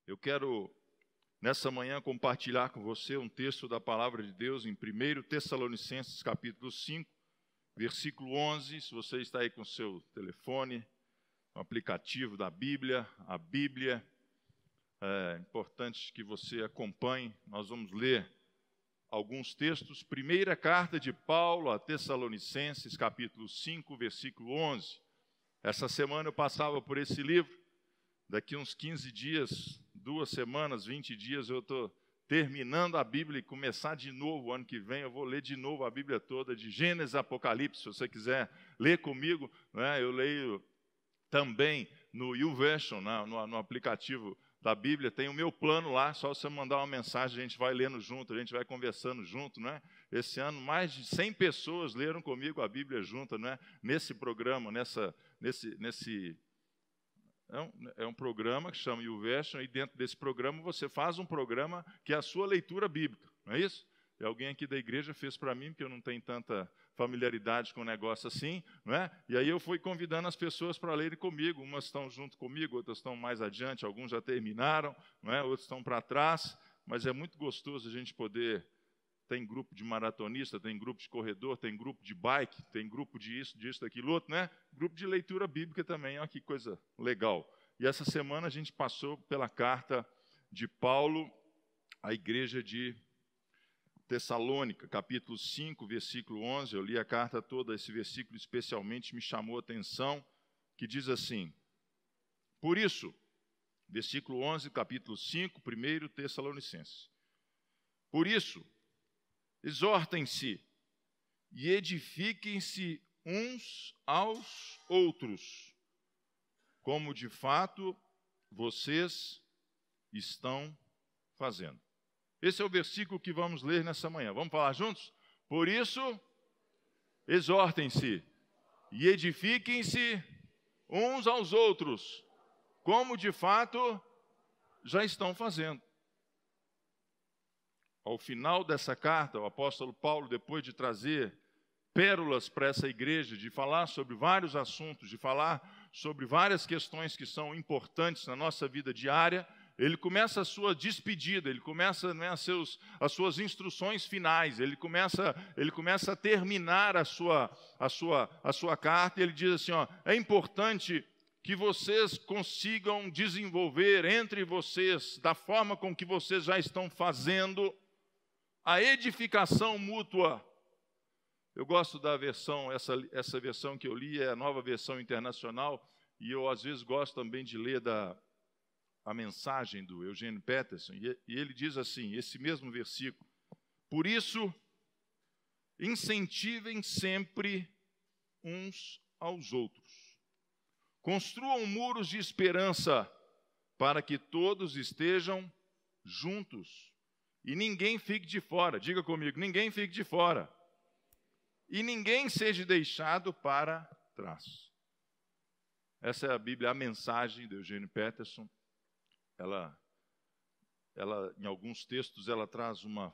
Eu quero, nessa manhã, compartilhar com você um texto da Palavra de Deus em 1 Tessalonicenses, capítulo 5, versículo 11. Se você está aí com o seu telefone, o aplicativo da Bíblia, a Bíblia, é importante que você acompanhe. Nós vamos ler alguns textos. Primeira carta de Paulo a Tessalonicenses, capítulo 5, versículo 11. Essa semana eu passava por esse livro. Daqui uns 15 dias, 2 semanas, 20 dias, eu estou terminando a Bíblia e começar de novo. O ano que vem eu vou ler de novo a Bíblia toda, de Gênesis a Apocalipse. Se você quiser ler comigo, né, eu leio também no YouVersion, no aplicativo da Bíblia. Tem o meu plano lá, só você mandar uma mensagem, a gente vai lendo junto, a gente vai conversando junto, né? Esse ano, mais de 100 pessoas leram comigo a Bíblia junto, né? Nesse programa, É um programa que chama YouVersion, e dentro desse programa você faz um programa que é a sua leitura bíblica, não é isso? E alguém aqui da igreja fez para mim, porque eu não tenho tanta familiaridade com um negócio assim, não é? E aí eu fui convidando as pessoas para lerem comigo. Umas estão junto comigo, outras estão mais adiante, alguns já terminaram, não é? Outros estão para trás, mas é muito gostoso a gente poder... Tem grupo de maratonista, tem grupo de corredor, tem grupo de bike, tem grupo de isso, disso, daquilo outro, né? Grupo de leitura bíblica também, olha que coisa legal. E essa semana a gente passou pela carta de Paulo à igreja de Tessalônica, capítulo 5, versículo 11. Eu li a carta toda, esse versículo especialmente me chamou a atenção, que diz assim: por isso, versículo 11, capítulo 5, 1 Tessalonicenses. Por isso, exortem-se e edifiquem-se uns aos outros, como de fato vocês estão fazendo. Esse é o versículo que vamos ler nessa manhã. Vamos falar juntos? Por isso, exortem-se e edifiquem-se uns aos outros, como de fato já estão fazendo. Ao final dessa carta, o apóstolo Paulo, depois de trazer pérolas para essa igreja, de falar sobre vários assuntos, de falar sobre várias questões que são importantes na nossa vida diária, ele começa a sua despedida, ele começa, né, as suas instruções finais, ele começa a terminar a sua carta, e ele diz assim, ó, é importante que vocês consigam desenvolver entre vocês, da forma com que vocês já estão fazendo, a edificação mútua. Eu gosto da versão, essa versão que eu li é a Nova Versão Internacional, e eu às vezes gosto também de ler a mensagem do Eugene Peterson, e ele diz assim, esse mesmo versículo: por isso, incentivem sempre uns aos outros. Construam muros de esperança para que todos estejam juntos e ninguém fique de fora. Diga comigo, ninguém fique de fora. E ninguém seja deixado para trás. Essa é a Bíblia, a mensagem de Eugene Peterson. Ela em alguns textos, ela traz um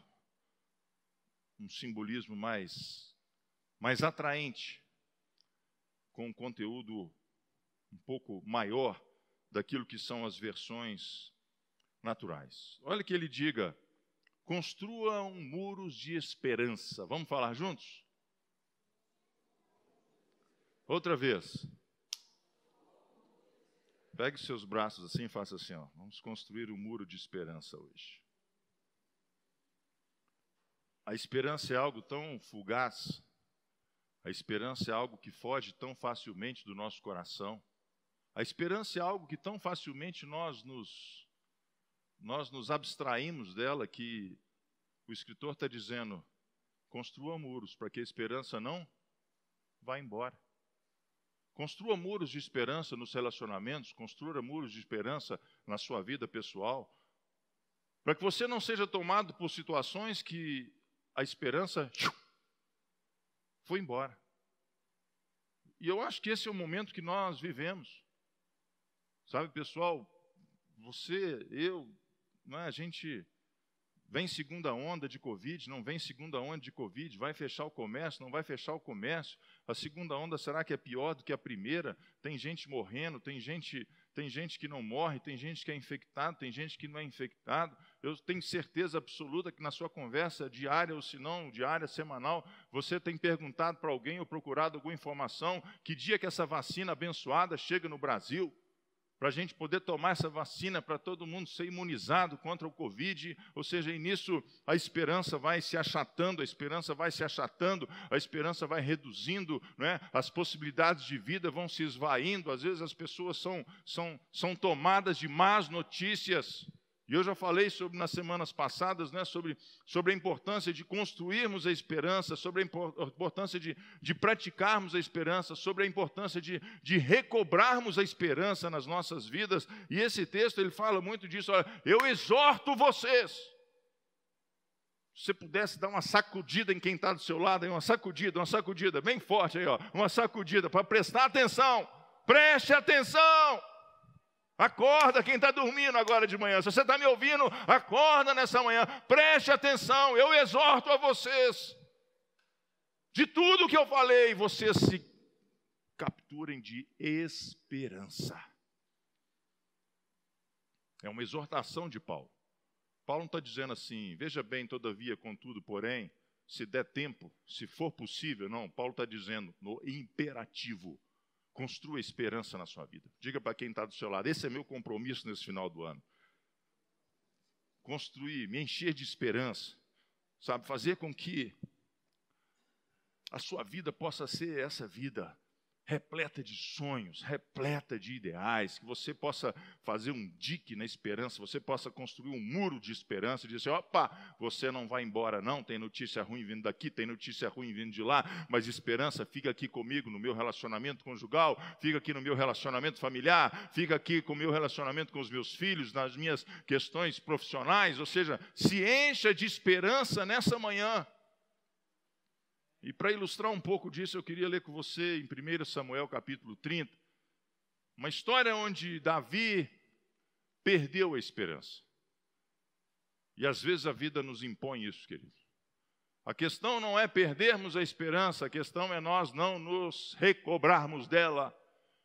simbolismo mais atraente, com um conteúdo um pouco maior daquilo que são as versões naturais. Olha que ele diga: construam muros de esperança. Vamos falar juntos? Outra vez. Pegue seus braços assim e faça assim, ó. Vamos construir um muro de esperança hoje. A esperança é algo tão fugaz. A esperança é algo que foge tão facilmente do nosso coração. A esperança é algo que tão facilmente nós nos abstraímos dela, que o escritor está dizendo: construa muros para que a esperança não vá embora. Construa muros de esperança nos relacionamentos, construa muros de esperança na sua vida pessoal, para que você não seja tomado por situações que a esperança foi embora. E eu acho que esse é o momento que nós vivemos. Sabe, pessoal, você, eu, não é? A gente vem segunda onda de Covid, não vem segunda onda de Covid, vai fechar o comércio, não vai fechar o comércio, A segunda onda, será que é pior do que a primeira? Tem gente morrendo, tem gente que não morre, tem gente que é infectado, tem gente que não é infectado. Eu tenho certeza absoluta que na sua conversa diária, ou se não diária, semanal, você tem perguntado para alguém ou procurado alguma informação que dia que essa vacina abençoada chega no Brasil, para a gente poder tomar essa vacina, para todo mundo ser imunizado contra o Covid. Ou seja, e nisso a esperança vai se achatando, a esperança vai se achatando, a esperança vai reduzindo, não é? As possibilidades de vida vão se esvaindo, às vezes as pessoas são tomadas de más notícias. E eu já falei nas semanas passadas, né, sobre a importância de construirmos a esperança, sobre a importância de praticarmos a esperança, sobre a importância de recobrarmos a esperança nas nossas vidas. E esse texto ele fala muito disso. Olha, eu exorto vocês. Se você pudesse dar uma sacudida em quem está do seu lado, uma sacudida bem forte aí, ó, uma sacudida para prestar atenção. Preste atenção. Acorda quem está dormindo agora de manhã. Se você está me ouvindo, acorda nessa manhã. Preste atenção, eu exorto a vocês. De tudo que eu falei, vocês se capturem de esperança. É uma exortação de Paulo. Paulo não está dizendo assim, veja bem, todavia, contudo, porém, se der tempo, se for possível. Não, Paulo está dizendo no imperativo. Construa esperança na sua vida. Diga para quem está do seu lado, esse é meu compromisso nesse final do ano. Construir, me encher de esperança, sabe, fazer com que a sua vida possa ser essa vida repleta de sonhos, repleta de ideais, que você possa fazer um dique na esperança, você possa construir um muro de esperança, e dizer, opa, você não vai embora não, tem notícia ruim vindo daqui, tem notícia ruim vindo de lá, mas esperança fica aqui comigo no meu relacionamento conjugal, fica aqui no meu relacionamento familiar, fica aqui com o meu relacionamento com os meus filhos, nas minhas questões profissionais, ou seja, se encha de esperança nessa manhã. E para ilustrar um pouco disso, eu queria ler com você em 1 Samuel capítulo 30, uma história onde Davi perdeu a esperança. E às vezes a vida nos impõe isso, queridos. A questão não é perdermos a esperança, a questão é nós não nos recobrarmos dela,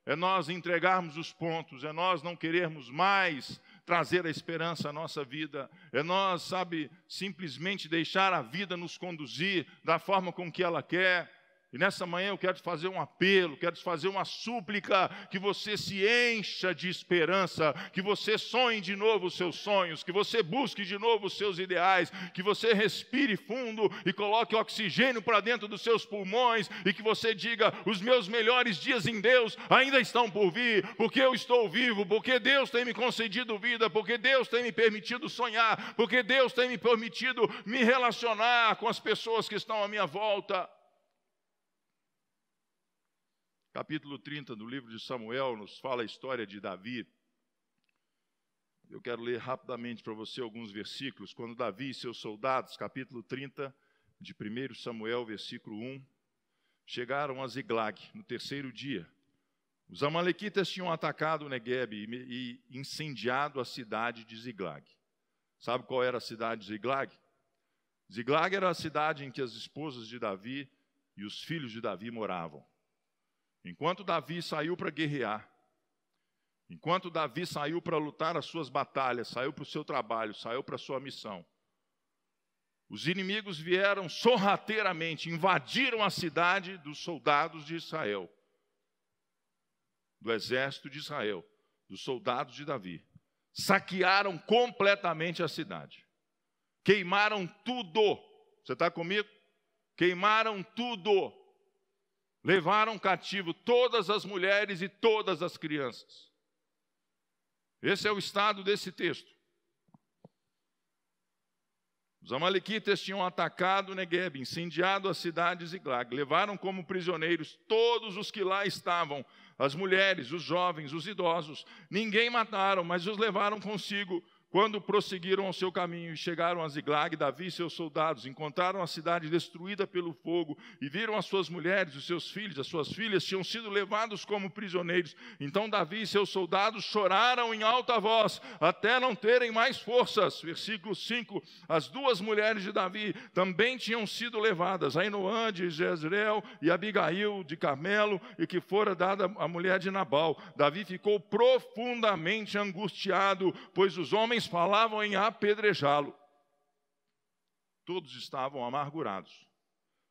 é nós entregarmos os pontos, é nós não querermos mais trazer a esperança à nossa vida, é nós, sabe, simplesmente deixar a vida nos conduzir da forma com que ela quer. E nessa manhã eu quero te fazer um apelo, quero te fazer uma súplica, que você se encha de esperança, que você sonhe de novo os seus sonhos, que você busque de novo os seus ideais, que você respire fundo e coloque oxigênio para dentro dos seus pulmões e que você diga, os meus melhores dias em Deus ainda estão por vir, porque eu estou vivo, porque Deus tem me concedido vida, porque Deus tem me permitido sonhar, porque Deus tem me permitido me relacionar com as pessoas que estão à minha volta. Capítulo 30 do livro de Samuel nos fala a história de Davi. Eu quero ler rapidamente para você alguns versículos. Quando Davi e seus soldados, capítulo 30 de 1 Samuel, versículo 1, chegaram a Ziglag no terceiro dia. Os amalequitas tinham atacado o Neguebe e incendiado a cidade de Ziglag. Sabe qual era a cidade de Ziglag? Ziglag era a cidade em que as esposas de Davi e os filhos de Davi moravam. Enquanto Davi saiu para guerrear, enquanto Davi saiu para lutar as suas batalhas, saiu para o seu trabalho, saiu para a sua missão, os inimigos vieram sorrateiramente, invadiram a cidade dos soldados de Israel, do exército de Israel, dos soldados de Davi. Saquearam completamente a cidade. Queimaram tudo. Você está comigo? Queimaram tudo. Levaram cativo todas as mulheres e todas as crianças. Esse é o estado desse texto. Os amalequitas tinham atacado Neguebe, incendiado a cidade de Ziglag. Levaram como prisioneiros todos os que lá estavam, as mulheres, os jovens, os idosos. Ninguém mataram, mas os levaram consigo Quando prosseguiram ao seu caminho e chegaram a Ziglag, Davi e seus soldados encontraram a cidade destruída pelo fogo e viram as suas mulheres, os seus filhos, as suas filhas tinham sido levados como prisioneiros. Então Davi e seus soldados choraram em alta voz, até não terem mais forças. Versículo 5, as duas mulheres de Davi também tinham sido levadas, Ainoã de Jezreel e Abigail de Carmelo, e que fora dada a mulher de Nabal. Davi ficou profundamente angustiado, pois os homens falavam em apedrejá-lo. Todos estavam amargurados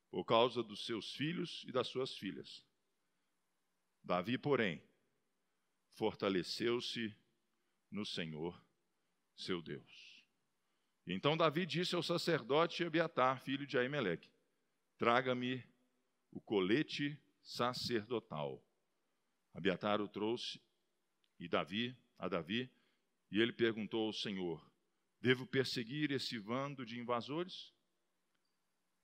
por causa dos seus filhos e das suas filhas. Davi, porém, fortaleceu-se no Senhor, seu Deus. E então Davi disse ao sacerdote Abiatar, filho de Aimeleque: traga-me o colete sacerdotal. Abiatar o trouxe a Davi, e ele perguntou ao Senhor: devo perseguir esse bando de invasores?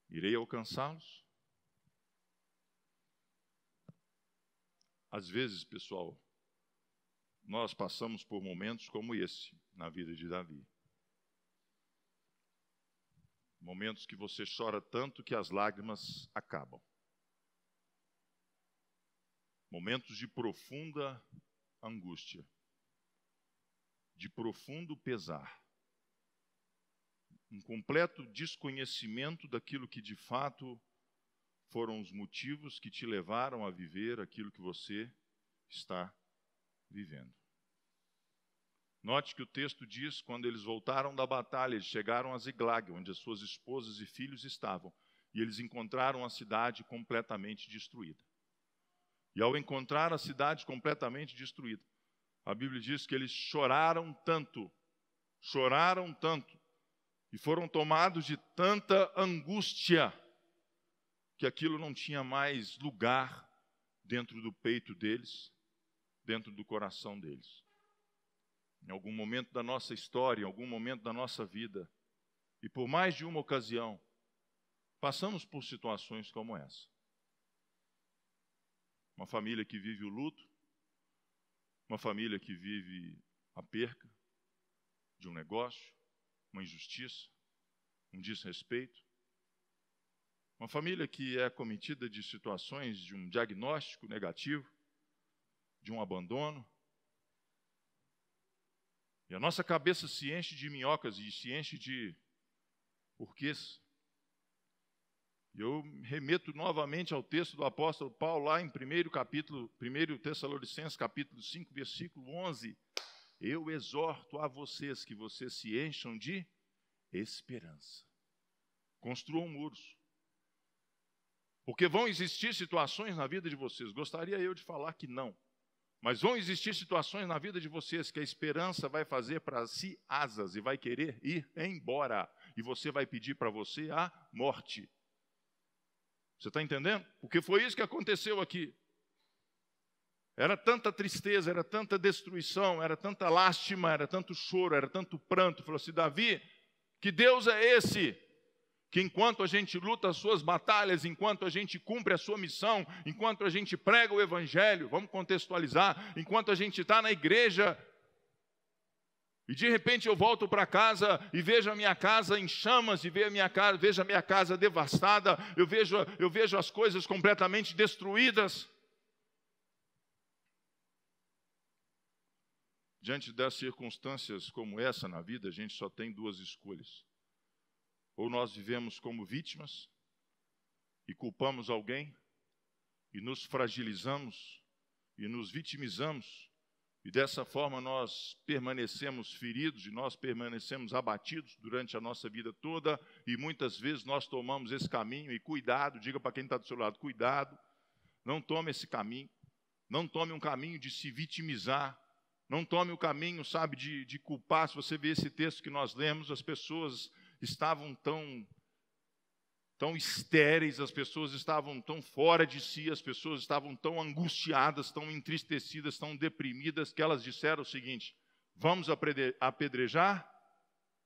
Irei alcançá-los? Às vezes, pessoal, nós passamos por momentos como esse na vida de Davi. Momentos que você chora tanto que as lágrimas acabam. Momentos de profunda angústia, de profundo pesar, um completo desconhecimento daquilo que de fato foram os motivos que te levaram a viver aquilo que você está vivendo. Note que o texto diz, quando eles voltaram da batalha, eles chegaram a Ziglag, onde as suas esposas e filhos estavam, e eles encontraram a cidade completamente destruída. E ao encontrar a cidade completamente destruída, a Bíblia diz que eles choraram tanto, e foram tomados de tanta angústia, que aquilo não tinha mais lugar dentro do peito deles, dentro do coração deles. Em algum momento da nossa história, em algum momento da nossa vida, e por mais de uma ocasião, passamos por situações como essa. Uma família que vive o luto, uma família que vive a perca de um negócio, uma injustiça, um desrespeito. Uma família que é acometida de situações de um diagnóstico negativo, de um abandono. E a nossa cabeça se enche de minhocas e se enche de porquês. Eu remeto novamente ao texto do apóstolo Paulo, lá em 1 Tessalonicenses, capítulo 5, versículo 11. Eu exorto a vocês que vocês se encham de esperança. Construam muros. Porque vão existir situações na vida de vocês, gostaria eu de falar que não, mas vão existir situações na vida de vocês que a esperança vai fazer para si asas e vai querer ir embora. E você vai pedir para você a morte. Você está entendendo? Porque foi isso que aconteceu aqui. Era tanta tristeza, era tanta destruição, era tanta lástima, era tanto choro, era tanto pranto. Falou assim: Davi, que Deus é esse? Que enquanto a gente luta as suas batalhas, enquanto a gente cumpre a sua missão, enquanto a gente prega o evangelho, vamos contextualizar, enquanto a gente está na igreja, e de repente eu volto para casa e vejo a minha casa em chamas, e vejo a minha casa devastada, eu vejo as coisas completamente destruídas. Diante das circunstâncias como essa na vida, a gente só tem duas escolhas. Ou nós vivemos como vítimas e culpamos alguém e nos fragilizamos e nos vitimizamos, e dessa forma nós permanecemos feridos e nós permanecemos abatidos durante a nossa vida toda, e muitas vezes nós tomamos esse caminho. E cuidado, diga para quem está do seu lado, cuidado, não tome esse caminho, não tome um caminho de se vitimizar, não tome o caminho, sabe, de culpar. Se você vê esse texto que nós lemos, as pessoas estavam tão estéreis, as pessoas estavam tão fora de si, as pessoas estavam tão angustiadas, tão entristecidas, tão deprimidas, que elas disseram o seguinte: vamos apedrejar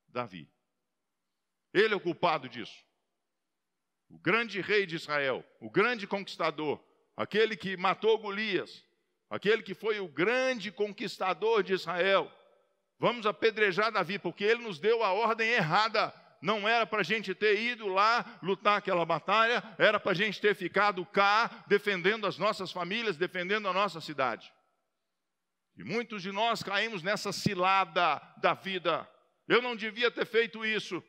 Davi. Ele é o culpado disso. O grande rei de Israel, o grande conquistador, aquele que matou Golias, aquele que foi o grande conquistador de Israel. Vamos apedrejar Davi, porque ele nos deu a ordem errada. Não era para a gente ter ido lá lutar aquela batalha, era para a gente ter ficado cá, defendendo as nossas famílias, defendendo a nossa cidade. E muitos de nós caímos nessa cilada da vida. Eu não devia ter feito isso.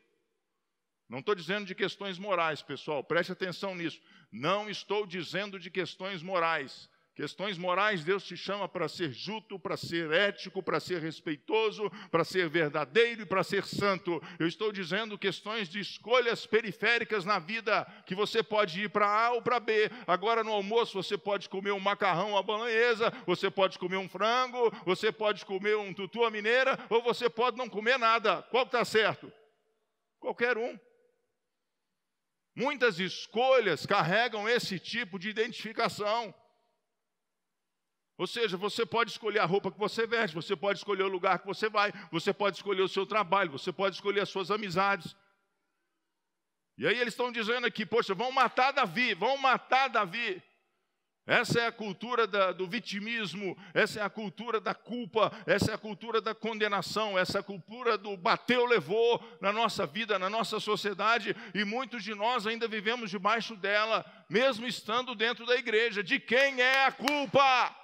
Não estou dizendo de questões morais, pessoal, preste atenção nisso. Não estou dizendo de questões morais. Questões morais, Deus te chama para ser justo, para ser ético, para ser respeitoso, para ser verdadeiro e para ser santo. Eu estou dizendo questões de escolhas periféricas na vida, que você pode ir para A ou para B. Agora no almoço você pode comer um macarrão à bolonhesa, você pode comer um frango, você pode comer um tutu à mineira, ou você pode não comer nada. Qual está certo? Qualquer um. Muitas escolhas carregam esse tipo de identificação. Ou seja, você pode escolher a roupa que você veste, você pode escolher o lugar que você vai, você pode escolher o seu trabalho, você pode escolher as suas amizades. E aí eles estão dizendo aqui, poxa, vão matar Davi, vão matar Davi. Essa é a cultura do vitimismo, essa é a cultura da culpa, essa é a cultura da condenação, essa é a cultura do bateu, levou na nossa vida, na nossa sociedade, e muitos de nós ainda vivemos debaixo dela, mesmo estando dentro da igreja. De quem é a culpa?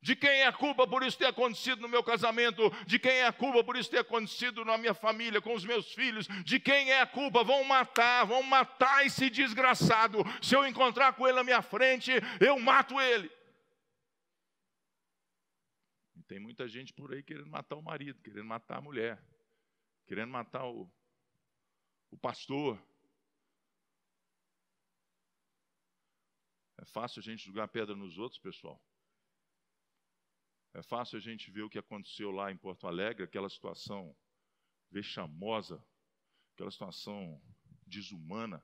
De quem é a culpa por isso ter acontecido no meu casamento? De quem é a culpa por isso ter acontecido na minha família, com os meus filhos? De quem é a culpa? Vão matar esse desgraçado. Se eu encontrar com ele na minha frente, eu mato ele. E tem muita gente por aí querendo matar o marido, querendo matar a mulher, querendo matar o pastor. É fácil a gente jogar pedra nos outros, pessoal. É fácil a gente ver o que aconteceu lá em Porto Alegre, aquela situação vexamosa, aquela situação desumana,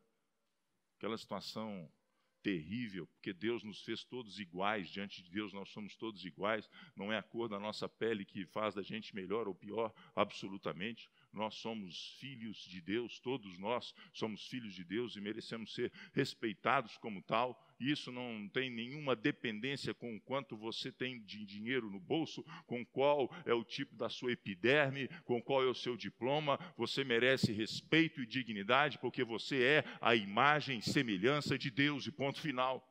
aquela situação terrível, porque Deus nos fez todos iguais, diante de Deus nós somos todos iguais, não é a cor da nossa pele que faz da gente melhor ou pior, absolutamente. Nós somos filhos de Deus, todos nós somos filhos de Deus e merecemos ser respeitados como tal. Isso não tem nenhuma dependência com o quanto você tem de dinheiro no bolso, com qual é o tipo da sua epiderme, com qual é o seu diploma. Você merece respeito e dignidade, porque você é a imagem e semelhança de Deus, e ponto final.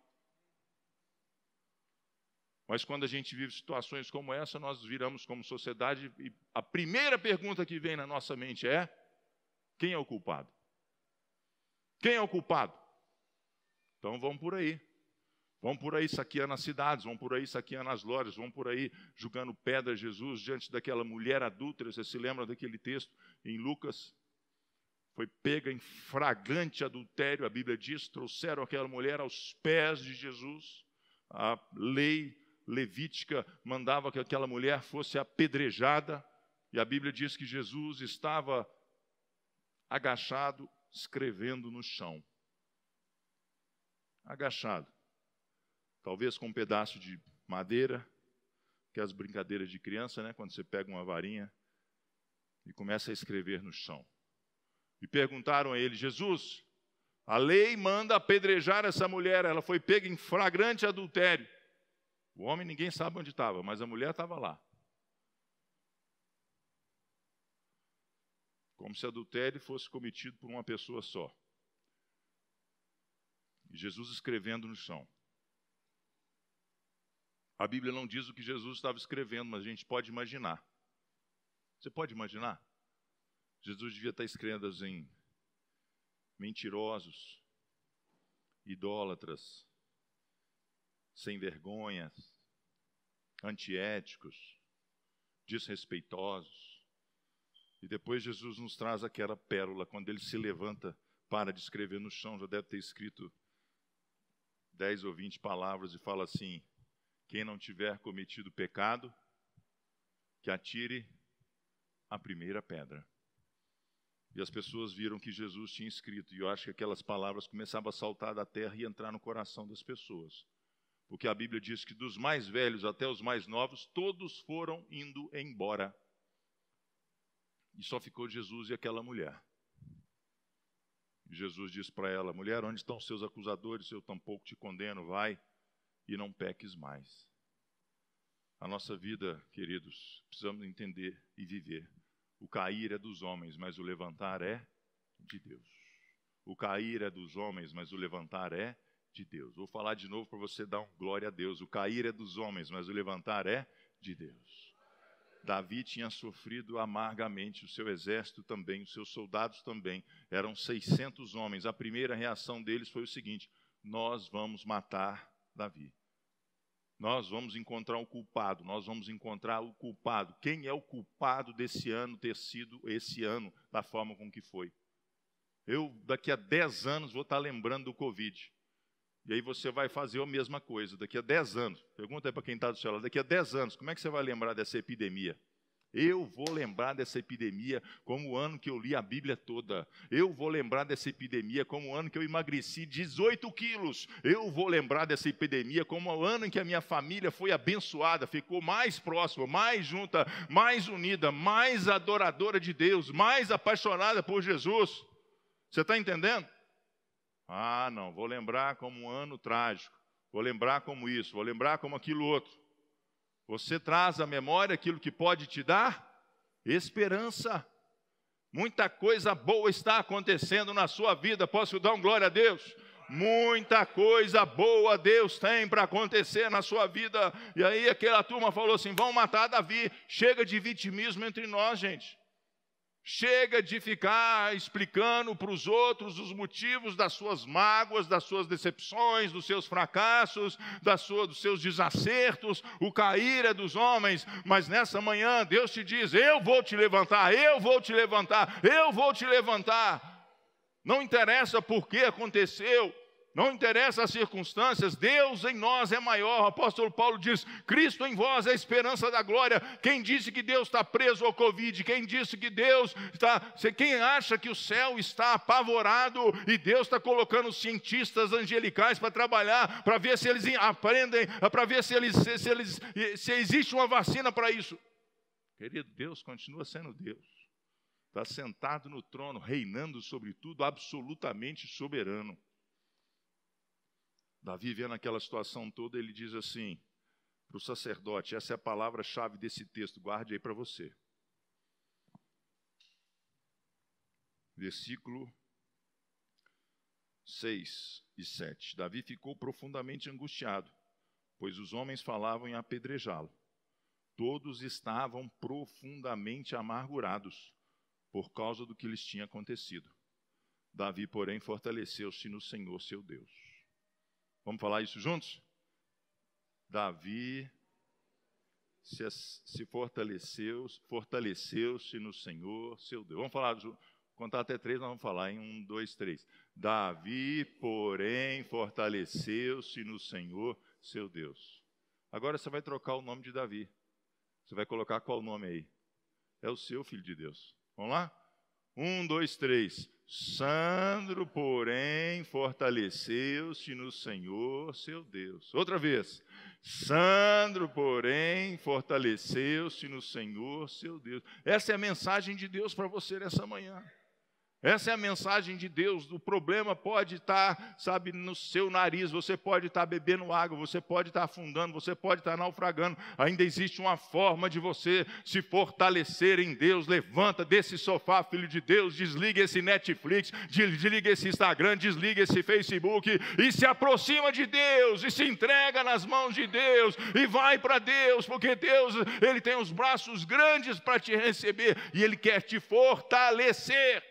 Mas quando a gente vive situações como essa, nós viramos como sociedade, e a primeira pergunta que vem na nossa mente é: quem é o culpado? Quem é o culpado? Então vamos por aí. Vamos por aí saqueando as cidades, vamos por aí saqueando as lojas, vamos por aí jogando pedra a Jesus diante daquela mulher adúltera. Você se lembra daquele texto em Lucas? Foi pega em flagrante adultério, a Bíblia diz, trouxeram aquela mulher aos pés de Jesus. A lei levítica mandava que aquela mulher fosse apedrejada, e a Bíblia diz que Jesus estava agachado, escrevendo no chão. Agachado. Talvez com um pedaço de madeira, que é as brincadeiras de criança, né? Quando você pega uma varinha e começa a escrever no chão. E perguntaram a ele: Jesus, a lei manda apedrejar essa mulher, ela foi pega em flagrante adultério. O homem ninguém sabe onde estava, mas a mulher estava lá. Como se adultério fosse cometido por uma pessoa só. E Jesus escrevendo no chão. A Bíblia não diz o que Jesus estava escrevendo, mas a gente pode imaginar. Você pode imaginar? Jesus devia estar escrevendo assim: mentirosos, idólatras, sem vergonhas, antiéticos, desrespeitosos. E depois Jesus nos traz aquela pérola, quando ele se levanta para de escrever no chão, já deve ter escrito 10 ou 20 palavras e fala assim: quem não tiver cometido pecado, que atire a primeira pedra. E as pessoas viram que Jesus tinha escrito, e eu acho que aquelas palavras começavam a saltar da terra e entrar no coração das pessoas. Porque a Bíblia diz que dos mais velhos até os mais novos, todos foram indo embora. E só ficou Jesus e aquela mulher. E Jesus disse para ela: mulher, onde estão seus acusadores? Eu tampouco te condeno, vai e não peques mais. A nossa vida, queridos, precisamos entender e viver. O cair é dos homens, mas o levantar é de Deus. O cair é dos homens, mas o levantar é de Deus. Vou falar de novo para você dar um glória a Deus. O cair é dos homens, mas o levantar é de Deus. Davi tinha sofrido amargamente, o seu exército também, os seus soldados também. Eram 600 homens. A primeira reação deles foi o seguinte: nós vamos matar Davi. Nós vamos encontrar o culpado, nós vamos encontrar o culpado. Quem é o culpado desse ano ter sido esse ano da forma com que foi? Eu, daqui a 10 anos, vou estar lembrando do Covid. E aí você vai fazer a mesma coisa. Daqui a 10 anos, pergunta aí para quem está do seu lado, daqui a 10 anos, como é que você vai lembrar dessa epidemia? Eu vou lembrar dessa epidemia como o ano que eu li a Bíblia toda. Eu vou lembrar dessa epidemia como o ano que eu emagreci 18 quilos. Eu vou lembrar dessa epidemia como o ano em que a minha família foi abençoada, ficou mais próxima, mais junta, mais unida, mais adoradora de Deus, mais apaixonada por Jesus. Você está entendendo? Ah, não, vou lembrar como um ano trágico. Vou lembrar como isso, vou lembrar como aquilo outro. Você traz à memória aquilo que pode te dar esperança. Muita coisa boa está acontecendo na sua vida. Posso dar um glória a Deus? Muita coisa boa Deus tem para acontecer na sua vida. E aí aquela turma falou assim: vão matar Davi. Chega de vitimismo entre nós, gente. Chega de ficar explicando para os outros os motivos das suas mágoas, das suas decepções, dos seus fracassos, dos seus desacertos. O cair é dos homens, mas nessa manhã Deus te diz: eu vou te levantar, eu vou te levantar, eu vou te levantar. Não interessa por que aconteceu, não interessa as circunstâncias, Deus em nós é maior. O apóstolo Paulo diz: Cristo em vós é a esperança da glória. Quem disse que Deus está preso ao Covid? Quem disse que Deus está... Quem acha que o céu está apavorado e Deus está colocando cientistas angelicais para trabalhar, para ver se eles aprendem, para ver se existe uma vacina para isso? Querido, Deus continua sendo Deus. Está sentado no trono, reinando sobre tudo, absolutamente soberano. Davi, vendo aquela situação toda, ele diz assim para o sacerdote, essa é a palavra-chave desse texto, guarde aí para você. Versículo 6 e 7. Davi ficou profundamente angustiado, pois os homens falavam em apedrejá-lo. Todos estavam profundamente amargurados por causa do que lhes tinha acontecido. Davi, porém, fortaleceu-se no Senhor, seu Deus. Vamos falar isso juntos? Davi se fortaleceu-se no Senhor, seu Deus. Vamos falar, contar até 3, nós vamos falar em 1, 2, 3. Davi, porém, fortaleceu-se no Senhor, seu Deus. Agora você vai trocar o nome de Davi. Você vai colocar qual nome aí? É o seu, filho de Deus. Vamos lá? 1, 2, 3. Sandro, porém, fortaleceu-se no Senhor, seu Deus. Outra vez. Sandro, porém, fortaleceu-se no Senhor, seu Deus. Essa é a mensagem de Deus para você nessa manhã. Essa é a mensagem de Deus. O problema pode estar, sabe, no seu nariz, você pode estar bebendo água, você pode estar afundando, você pode estar naufragando. Ainda existe uma forma de você se fortalecer em Deus. Levanta desse sofá, filho de Deus, desliga esse Netflix, desliga esse Instagram, desliga esse Facebook e se aproxima de Deus e se entrega nas mãos de Deus e vai para Deus, porque Deus, Ele tem os braços grandes para te receber e Ele quer te fortalecer.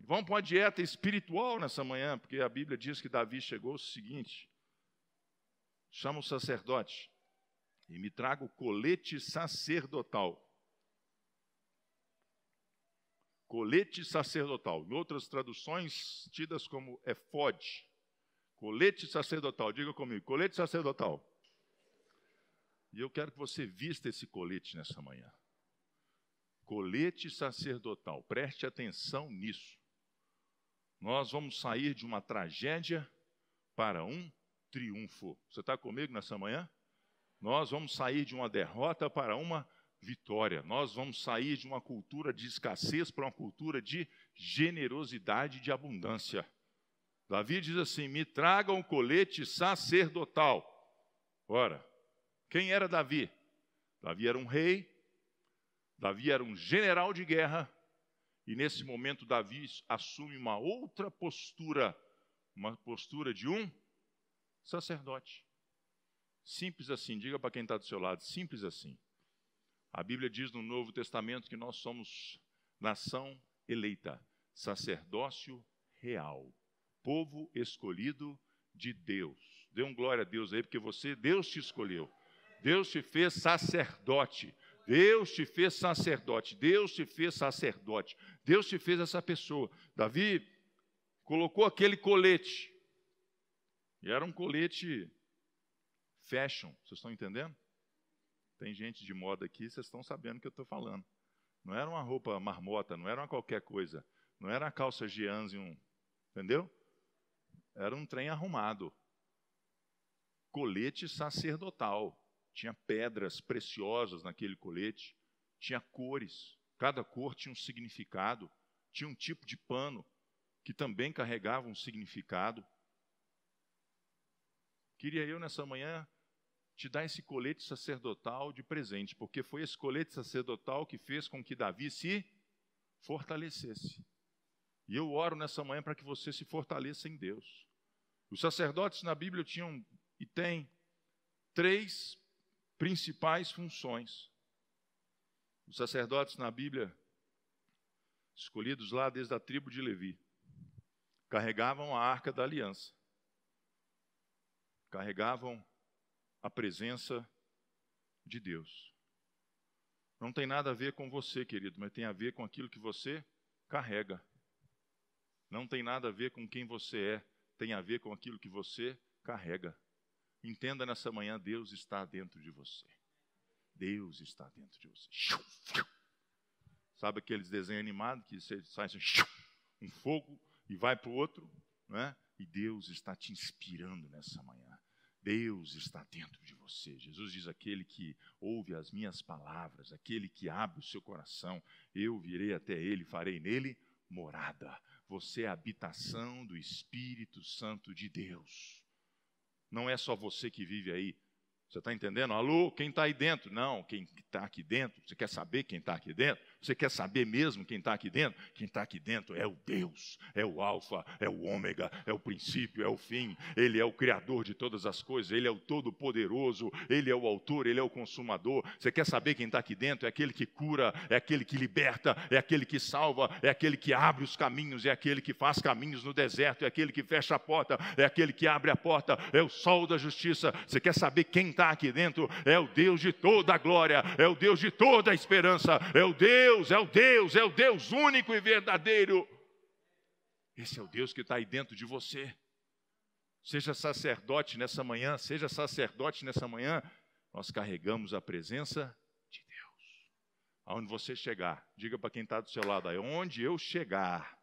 Vamos para uma dieta espiritual nessa manhã, porque a Bíblia diz que Davi chegou o seguinte: chama o sacerdote e me traga o colete sacerdotal. Colete sacerdotal. Em outras traduções, tidas como efode. Colete sacerdotal. Diga comigo, colete sacerdotal. E eu quero que você vista esse colete nessa manhã. Colete sacerdotal. Preste atenção nisso. Nós vamos sair de uma tragédia para um triunfo. Você está comigo nessa manhã? Nós vamos sair de uma derrota para uma vitória. Nós vamos sair de uma cultura de escassez para uma cultura de generosidade e de abundância. Davi diz assim: me tragam o colete sacerdotal. Ora, Quem era Davi? Davi era um rei, Davi era um general de guerra, e nesse momento Davi assume uma outra postura, uma postura de um sacerdote. Simples assim, diga para quem está do seu lado, simples assim. A Bíblia diz no Novo Testamento que nós somos nação eleita, sacerdócio real, povo escolhido de Deus. Dê um glória a Deus aí, porque Deus te escolheu. Deus te fez sacerdote. Deus te fez sacerdote. Deus te fez sacerdote. Deus te fez essa pessoa. Davi colocou aquele colete. E era um colete fashion. Vocês estão entendendo? Tem gente de moda aqui, vocês estão sabendo o que eu estou falando. Não era uma roupa marmota, não era uma qualquer coisa. Não era uma calça jeans e entendeu? Era um trem arrumado. Colete sacerdotal. Tinha pedras preciosas naquele colete. Tinha cores. Cada cor tinha um significado. Tinha um tipo de pano que também carregava um significado. Queria eu, nessa manhã, te dar esse colete sacerdotal de presente, porque foi esse colete sacerdotal que fez com que Davi se fortalecesse. E eu oro nessa manhã para que você se fortaleça em Deus. Os sacerdotes na Bíblia tinham e têm 3 principais funções. Os sacerdotes na Bíblia, escolhidos lá desde a tribo de Levi, carregavam a arca da aliança, carregavam a presença de Deus. Não tem nada a ver com você, querido, mas tem a ver com aquilo que você carrega. Não tem nada a ver com quem você é, tem a ver com aquilo que você carrega. Entenda nessa manhã, Deus está dentro de você. Deus está dentro de você. Sabe aqueles desenhos animados que você sai assim, um fogo e vai para o outro, não é? E Deus está te inspirando nessa manhã. Deus está dentro de você. Jesus diz, aquele que ouve as minhas palavras, aquele que abre o seu coração, eu virei até ele, farei nele morada. Você é a habitação do Espírito Santo de Deus. Não é só você que vive aí. Você está entendendo? Alô, quem está aí dentro? Não, quem está aqui dentro. Você quer saber quem está aqui dentro? Você quer saber mesmo quem está aqui dentro? Quem está aqui dentro é o Deus, é o Alfa, é o Ômega, é o princípio, é o fim. Ele é o Criador de todas as coisas, Ele é o Todo-Poderoso, Ele é o Autor, Ele é o Consumador. Você quer saber quem está aqui dentro? É aquele que cura, é aquele que liberta, é aquele que salva, é aquele que abre os caminhos, é aquele que faz caminhos no deserto, é aquele que fecha a porta, é aquele que abre a porta, é o sol da justiça. Você quer saber quem está aqui dentro? É o Deus de toda a glória, é o Deus de toda a esperança, é o Deus único e verdadeiro. Esse é o Deus que está aí dentro de você. Seja sacerdote nessa manhã, seja sacerdote nessa manhã. Nós carregamos a presença de Deus. Aonde você chegar, diga para quem está do seu lado aí, onde eu chegar,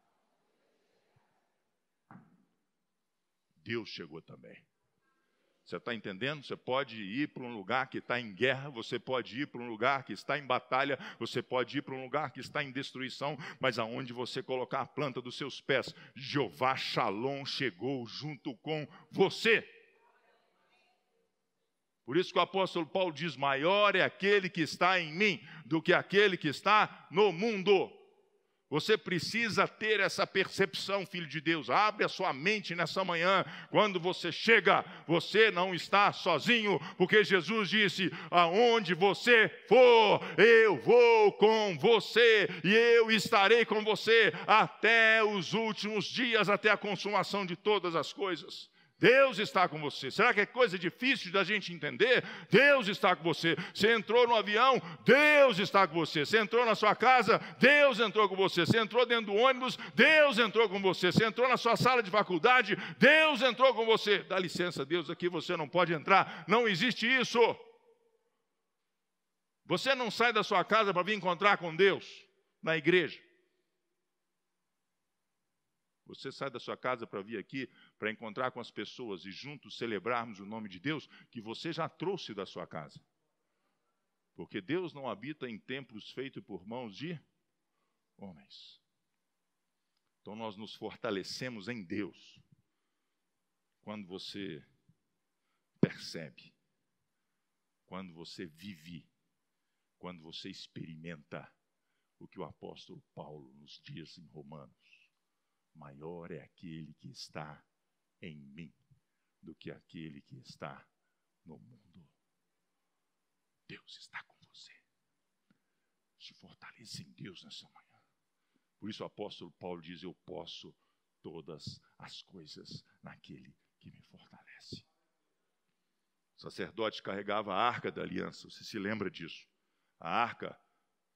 Deus chegou também. Você está entendendo? Você pode ir para um lugar que está em guerra, você pode ir para um lugar que está em batalha, você pode ir para um lugar que está em destruição, mas aonde você colocar a planta dos seus pés, Jeová Shalom chegou junto com você. Por isso que o apóstolo Paulo diz, maior é aquele que está em mim do que aquele que está no mundo. Você precisa ter essa percepção, filho de Deus. Abre a sua mente nessa manhã. Quando você chega, você não está sozinho, porque Jesus disse, aonde você for, eu vou com você, e eu estarei com você até os últimos dias, até a consumação de todas as coisas. Deus está com você. Será que é coisa difícil da gente entender? Deus está com você. Você entrou no avião, Deus está com você. Você entrou na sua casa, Deus entrou com você. Você entrou dentro do ônibus, Deus entrou com você. Você entrou na sua sala de faculdade, Deus entrou com você. Dá licença, Deus, aqui você não pode entrar. Não existe isso. Você não sai da sua casa para vir encontrar com Deus na igreja. Você sai da sua casa para vir aqui, para encontrar com as pessoas e juntos celebrarmos o nome de Deus que você já trouxe da sua casa. Porque Deus não habita em templos feitos por mãos de homens. Então nós nos fortalecemos em Deus quando você percebe, quando você vive, quando você experimenta o que o apóstolo Paulo nos diz em Romanos: maior é aquele que está em mim do que aquele que está no mundo. Deus está com você. Se fortaleça em Deus nessa manhã. Por isso o apóstolo Paulo diz: eu posso todas as coisas naquele que me fortalece. O sacerdote carregava a arca da aliança, você se lembra disso? A arca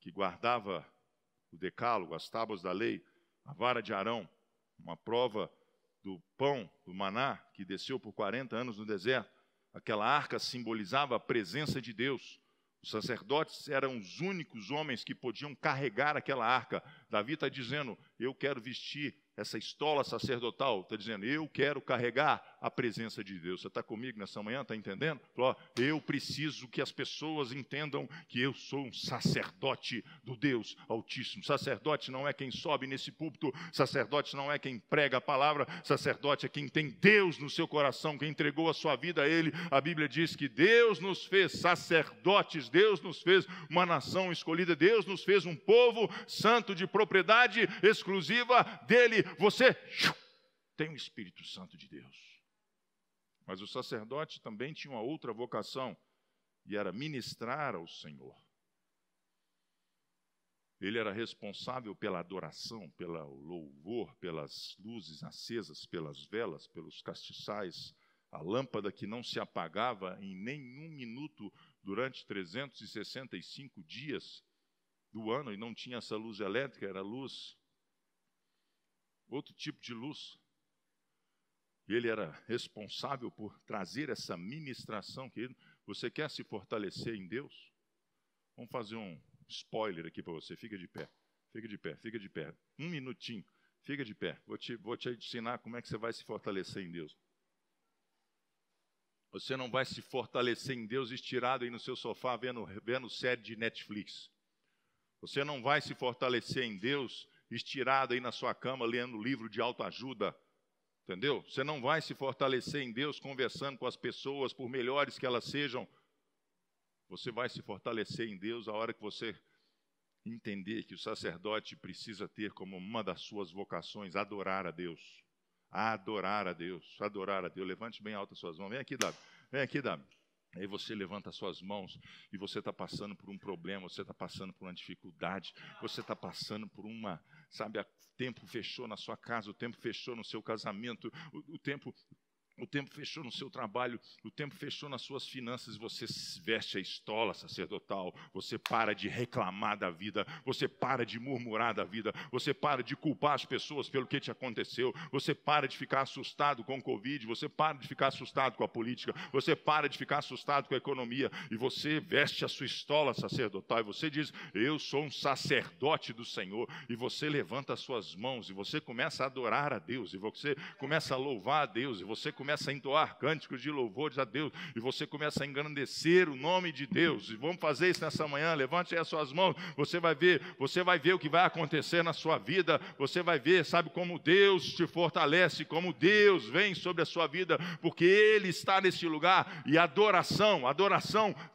que guardava o decálogo, as tábuas da lei, a vara de Arão, uma prova do pão, do maná, que desceu por 40 anos no deserto. Aquela arca simbolizava a presença de Deus. Os sacerdotes eram os únicos homens que podiam carregar aquela arca. Davi está dizendo: eu quero vestir essa estola sacerdotal. Está dizendo: eu quero carregar a presença de Deus. Você está comigo nessa manhã? Está entendendo? Falou: eu preciso que as pessoas entendam que eu sou um sacerdote do Deus Altíssimo. Sacerdote não é quem sobe nesse púlpito. Sacerdote não é quem prega a palavra. Sacerdote é quem tem Deus no seu coração, quem entregou a sua vida a Ele. A Bíblia diz que Deus nos fez sacerdotes, Deus nos fez uma nação escolhida, Deus nos fez um povo santo de propriedade exclusiva dEle. Você tem o Espírito Santo de Deus. Mas o sacerdote também tinha uma outra vocação, e era ministrar ao Senhor. Ele era responsável pela adoração, pelo louvor, pelas luzes acesas, pelas velas, pelos castiçais, a lâmpada que não se apagava em nenhum minuto durante 365 dias do ano, e não tinha essa luz elétrica, era luz, outro tipo de luz. E ele era responsável por trazer essa ministração. Querido, você quer se fortalecer em Deus? Vamos fazer um spoiler aqui para você. Fica de pé, fica de pé, fica de pé. Um minutinho, fica de pé. Vou te ensinar como é que você vai se fortalecer em Deus. Você não vai se fortalecer em Deus estirado aí no seu sofá vendo série de Netflix. Você não vai se fortalecer em Deus estirado aí na sua cama lendo livro de autoajuda. Entendeu? Você não vai se fortalecer em Deus conversando com as pessoas, por melhores que elas sejam. Você vai se fortalecer em Deus a hora que você entender que o sacerdote precisa ter como uma das suas vocações adorar a Deus. Adorar a Deus, adorar a Deus. Levante bem alto as suas mãos. Vem aqui, Davi. Vem aqui, Davi. Aí você levanta as suas mãos e você está passando por um problema, você está passando por uma dificuldade, você está passando por uma, sabe, o tempo fechou na sua casa, o tempo fechou no seu casamento, o tempo fechou no seu trabalho, o tempo fechou nas suas finanças, você veste a estola sacerdotal, você para de reclamar da vida, você para de murmurar da vida, você para de culpar as pessoas pelo que te aconteceu, você para de ficar assustado com o Covid, você para de ficar assustado com a política, você para de ficar assustado com a economia, e você veste a sua estola sacerdotal, e você diz: eu sou um sacerdote do Senhor, e você levanta as suas mãos, e você começa a adorar a Deus, e você começa a louvar a Deus, e você começa a entoar cânticos de louvores a Deus, e você começa a engrandecer o nome de Deus. E vamos fazer isso nessa manhã. Levante aí as suas mãos, você vai ver o que vai acontecer na sua vida, você vai ver, sabe, como Deus te fortalece, como Deus vem sobre a sua vida, porque Ele está nesse lugar, e adoração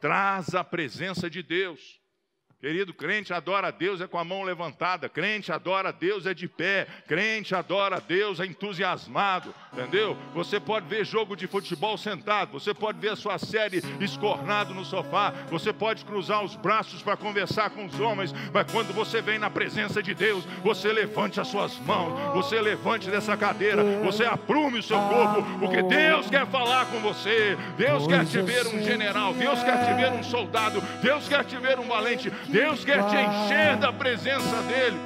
traz a presença de Deus. Querido, crente adora a Deus é com a mão levantada, crente adora a Deus é de pé, crente adora a Deus é entusiasmado, entendeu? Você pode ver jogo de futebol sentado, você pode ver a sua série escornado no sofá, você pode cruzar os braços para conversar com os homens, mas quando você vem na presença de Deus, você levante as suas mãos, você levante dessa cadeira, você aprume o seu corpo, porque Deus quer falar com você, Deus quer te ver um general, Deus quer te ver um soldado, Deus quer te ver um valente, Deus quer te encher da presença dEle.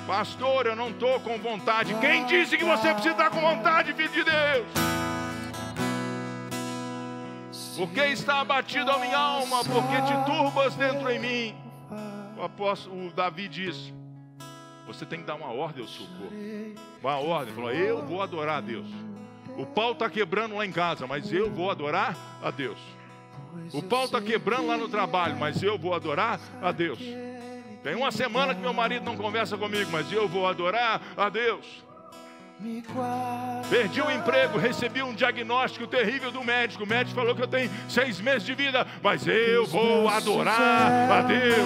Pastor, eu não estou com vontade. Quem disse que você precisa estar com vontade, filho de Deus? Porque está abatido a minha alma, porque te turbas dentro em mim. O Davi disse: você tem que dar uma ordem ao seu corpo. Uma ordem, falou: eu vou adorar a Deus. O pau está quebrando lá em casa, mas eu vou adorar a Deus. O pau está quebrando lá no trabalho, mas eu vou adorar a Deus. Tem uma semana que meu marido não conversa comigo, mas eu vou adorar a Deus. Perdi o emprego, recebi um diagnóstico terrível do médico. O médico falou que eu tenho 6 meses de vida, mas eu vou adorar a Deus.